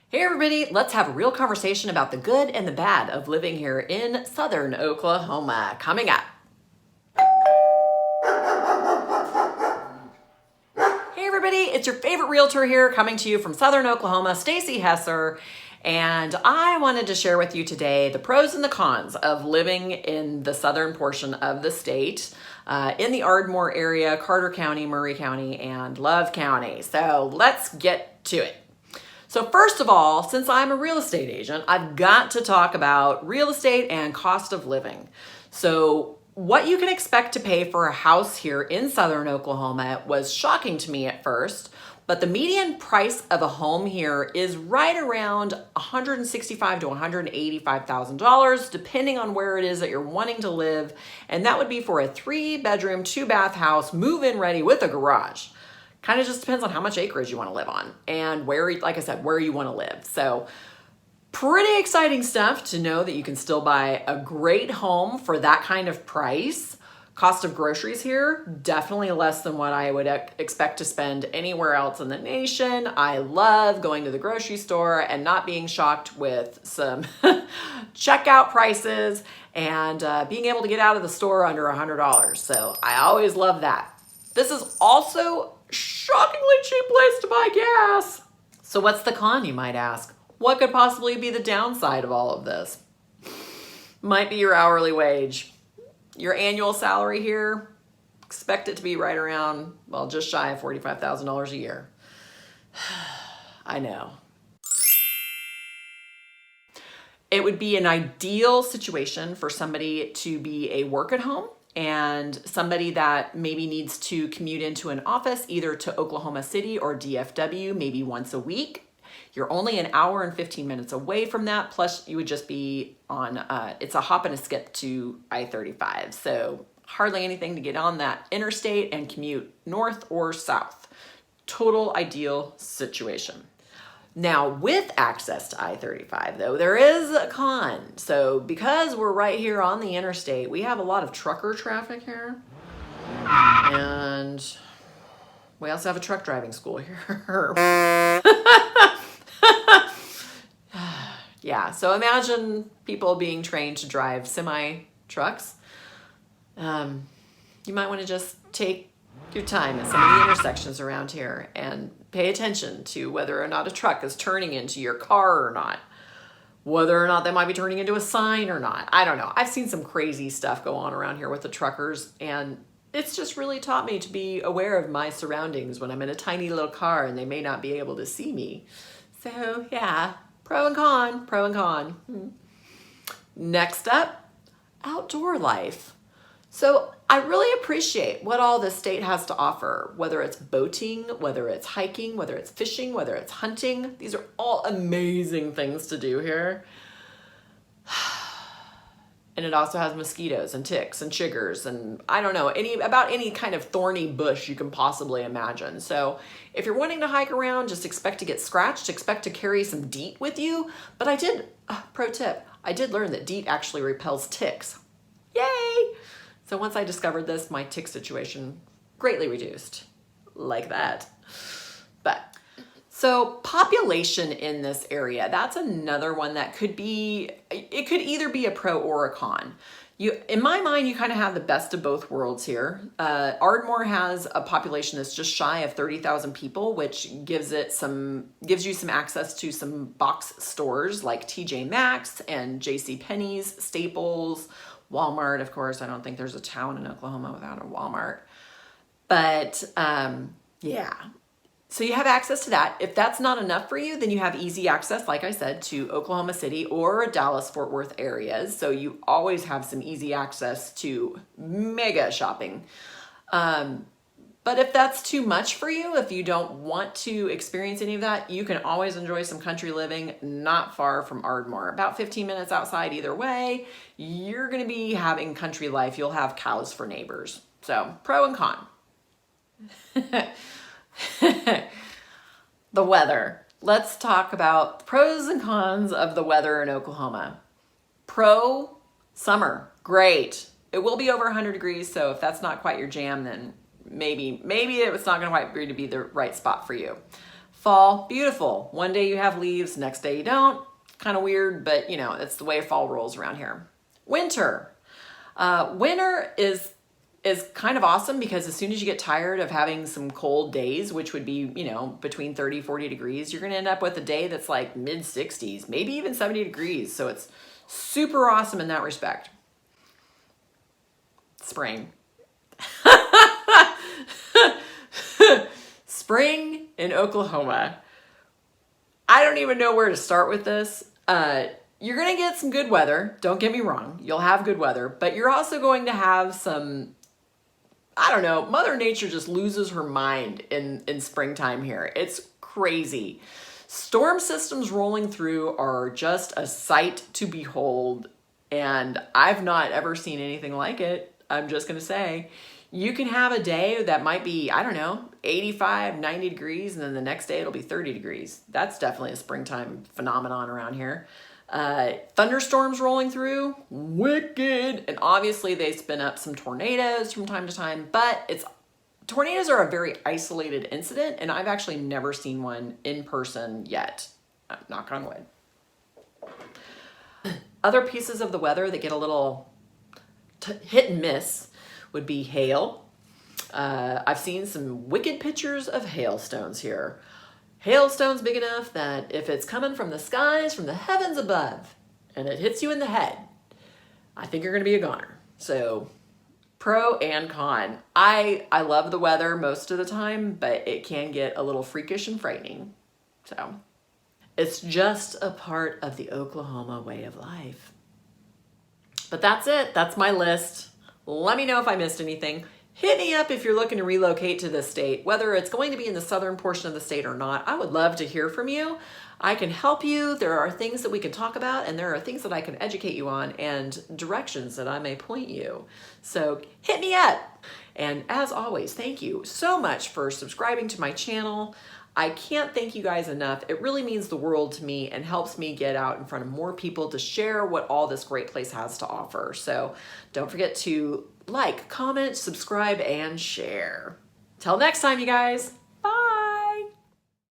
Hey everybody, let's have a real conversation about the good and the bad of living here in southern Oklahoma. Coming up. Hey everybody, it's your favorite realtor here coming to you from southern Oklahoma, Stacy Hesser, and I wanted to share with you today the pros and the cons of living in the southern portion of the state, in the Ardmore area, Carter County, Murray County, and Love County. So let's get to it. So first of all, since I'm a real estate agent, I've got to talk about real estate and cost of living. So what you can expect to pay for a house here in southern Oklahoma was shocking to me at first, but the median price of a home here is right around $165,000 to $185,000, depending on where it is that you're wanting to live. And that would be for a 3-bedroom, 2-bath house, move-in ready with a garage. Kind of just depends on how much acreage you want to live on and where, like I said, where you want to live. So pretty exciting stuff to know that you can still buy a great home for that kind of price. Cost of groceries here, definitely less than what I would expect to spend anywhere else in the nation. I love going to the grocery store and not being shocked with some checkout prices and being able to get out of the store under $100. So I always love that. This is also shockingly cheap place to buy gas. So what's the con, you might ask? What could possibly be the downside of all of this? Might be your hourly wage. Your annual salary here, expect it to be right around, well, just shy of $45,000 a year. I know. It would be an ideal situation for somebody to be a work at home and somebody that maybe needs to commute into an office either to Oklahoma City or DFW maybe once a week. You're only an hour and 15 minutes away from that. Plus you would just be on, it's a hop and a skip to I-35. So hardly anything to get on that interstate and commute north or south. Total ideal situation. Now, with access to I-35, though, there is a con. So because we're right here on the interstate, we have a lot of trucker traffic here. And we also have a truck driving school here. Yeah, so imagine people being trained to drive semi-trucks. You might want to just take your time at some of the intersections around here and pay attention to whether or not a truck is turning into your car or not, whether or not they might be turning into a sign or not. I don't know. I've seen some crazy stuff go on around here with the truckers, and it's just really taught me to be aware of my surroundings when I'm in a tiny little car and they may not be able to see me. So yeah, pro and con, pro and con. Next up, outdoor life. So I really appreciate what all this state has to offer, whether it's boating, whether it's hiking, whether it's fishing, whether it's hunting. These are all amazing things to do here. And it also has mosquitoes and ticks and chiggers and I don't know, about any kind of thorny bush you can possibly imagine. So if you're wanting to hike around, just expect to get scratched, expect to carry some DEET with you. But pro tip, I did learn that DEET actually repels ticks. Yay! So once I discovered this, my tick situation greatly reduced, like that. But so population in this area, that's another one that could be, it could either be a pro or a con. In my mind, you kind of have the best of both worlds here. Ardmore has a population that's just shy of 30,000 people, which gives you some access to some box stores like TJ Maxx and JC Penney's, Staples, Walmart. Of course, I don't think there's a town in Oklahoma without a Walmart. But yeah, so you have access to that. If that's not enough for you, then you have easy access, like I said, to Oklahoma City or Dallas-Fort Worth areas. So you always have some easy access to mega shopping. But if that's too much for you, if you don't want to experience any of that, you can always enjoy some country living not far from Ardmore. About 15 minutes outside either way, you're going to be having country life. You'll have cows for neighbors. So pro and con. The weather. Let's talk about the pros and cons of the weather in Oklahoma. Pro, summer, great. It will be over 100 degrees, so if that's not quite your jam, then maybe it's not going to quite be the right spot for you. Fall, beautiful. One day you have leaves, next day you don't. Kind of weird, but you know, it's the way fall rolls around here. Winter. Winter is kind of awesome because as soon as you get tired of having some cold days, which would be, you know, between 30, 40 degrees, you're going to end up with a day that's like mid 60s, maybe even 70 degrees. So it's super awesome in that respect. Spring. Spring in Oklahoma. I don't even know where to start with this. You're going to get some good weather. Don't get me wrong. You'll have good weather, but you're also going to have some, I don't know, Mother Nature just loses her mind in springtime here. It's crazy. Storm systems rolling through are just a sight to behold, and I've not ever seen anything like it. I'm just going to say, you can have a day that might be, I don't know, 85, 90 degrees, and then the next day it'll be 30 degrees. That's definitely a springtime phenomenon around here. Thunderstorms rolling through, wicked. And obviously they spin up some tornadoes from time to time, but tornadoes are a very isolated incident, and I've actually never seen one in person yet. Knock on wood. Other pieces of the weather that get a little hit and miss would be hail. I've seen some wicked pictures of hailstones here. Hailstones big enough that if it's coming from the skies, from the heavens above, and it hits you in the head, I think you're going to be a goner. So pro and con. I love the weather most of the time, but it can get a little freakish and frightening. So it's just a part of the Oklahoma way of life. But that's it. That's my list. Let me know if I missed anything. Hit me up if you're looking to relocate to this state, whether it's going to be in the southern portion of the state or not. I would love to hear from you. I can help you. There are things that we can talk about, and there are things that I can educate you on and directions that I may point you. So hit me up. And as always, thank you so much for subscribing to my channel. I can't thank you guys enough. It really means the world to me and helps me get out in front of more people to share what all this great place has to offer. So don't forget to like, comment, subscribe, and share. Till next time, you guys.